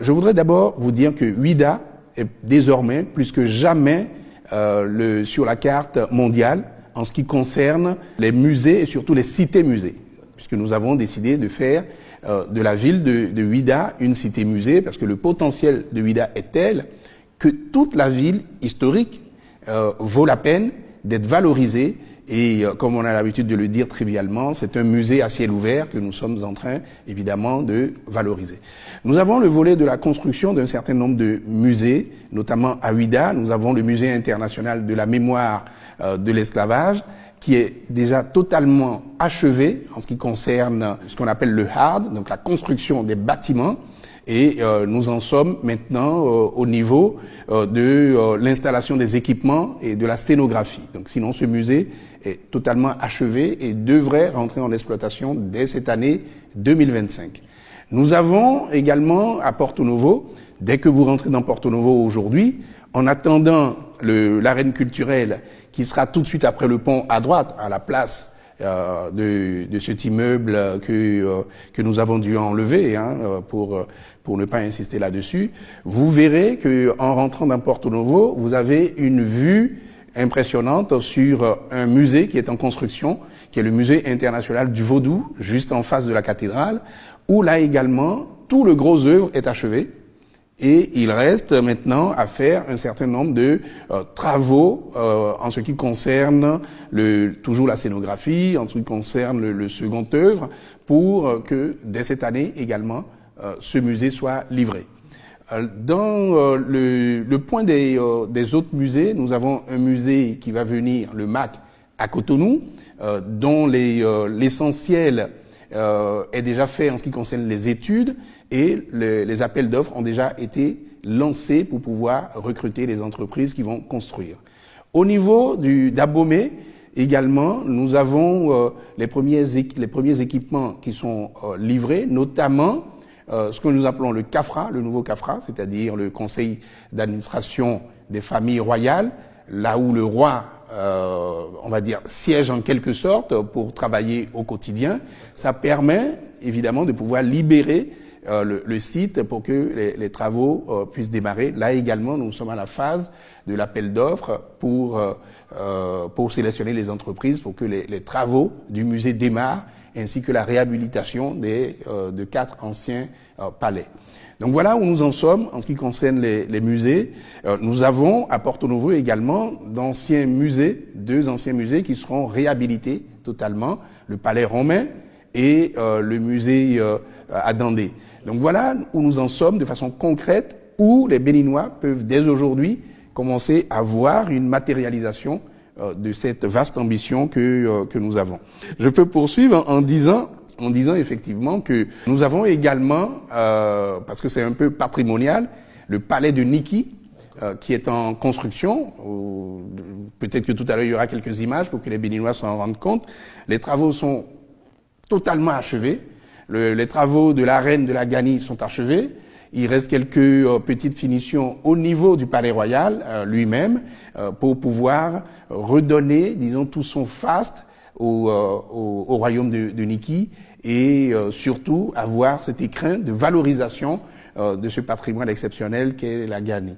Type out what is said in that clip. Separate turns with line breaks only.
Je voudrais d'abord vous dire que Ouidah est désormais plus que jamais sur la carte mondiale en ce qui concerne les musées et surtout les cités-musées, puisque nous avons décidé de faire de la ville de Ouidah une cité-musée, parce que le potentiel de Ouidah est tel que toute la ville historique vaut la peine d'être valorisée. Et comme on a l'habitude de le dire trivialement, c'est un musée à ciel ouvert que nous sommes en train, évidemment, de valoriser. Nous avons le volet de la construction d'un certain nombre de musées, notamment à Ouidah. Nous avons le musée international de la mémoire de l'esclavage, qui est déjà totalement achevé en ce qui concerne ce qu'on appelle le hard, donc la construction des bâtiments. Et nous en sommes maintenant au niveau de l'installation des équipements et de la scénographie. Donc sinon ce musée est totalement achevé et devrait rentrer en exploitation dès cette année 2025. Nous avons également à Porto Novo, dès que vous rentrez dans Porto Novo aujourd'hui, en attendant l'arène culturelle qui sera tout de suite après le pont à droite, à la place de cet immeuble que nous avons dû enlever pour ne pas insister là-dessus, vous verrez que en rentrant dans Porto Novo, vous avez une vue impressionnante sur un musée qui est en construction, qui est le musée international du Vaudou, juste en face de la cathédrale, où là également tout le gros œuvre est achevé. Et il reste maintenant à faire un certain nombre de travaux en ce qui concerne toujours la scénographie, en ce qui concerne le second œuvre, pour que dès cette année également ce musée soit livré. Dans le point des autres musées, nous avons un musée qui va venir, le MAC, à Cotonou, dont l'essentiel est déjà fait en ce qui concerne les études, et les appels d'offres ont déjà été lancés pour pouvoir recruter les entreprises qui vont construire. Au niveau d'Abomey, également, nous avons les premiers équipements qui sont livrés, notamment ce que nous appelons le CAFRA, le nouveau CAFRA, c'est-à-dire le Conseil d'administration des familles royales, là où le roi on va dire, siège en quelque sorte pour travailler au quotidien. Ça permet évidemment de pouvoir libérer le site pour que les travaux puissent démarrer. Là également, nous sommes à la phase de l'appel d'offres pour sélectionner les entreprises pour que les travaux du musée démarrent, ainsi que la réhabilitation de 4 anciens palais. Donc voilà où nous en sommes en ce qui concerne les musées. Nous avons à Porto Novo également d'anciens musées, 2 anciens musées qui seront réhabilités totalement, le palais romain et le musée à Dandé. Donc voilà où nous en sommes de façon concrète, où les Béninois peuvent dès aujourd'hui commencer à voir une matérialisation de cette vaste ambition que nous avons. Je peux poursuivre en disant effectivement que nous avons également, parce que c'est un peu patrimonial, le palais de Niki, qui est en construction. Peut-être que tout à l'heure il y aura quelques images pour que les Béninois s'en rendent compte. Les travaux sont totalement achevés. Les travaux de la reine de la Gani sont achevés. Il reste quelques petites finitions au niveau du palais royal lui-même pour pouvoir redonner, disons, tout son faste au royaume de Niki et surtout avoir cet écrin de valorisation de ce patrimoine exceptionnel qu'est la Gani.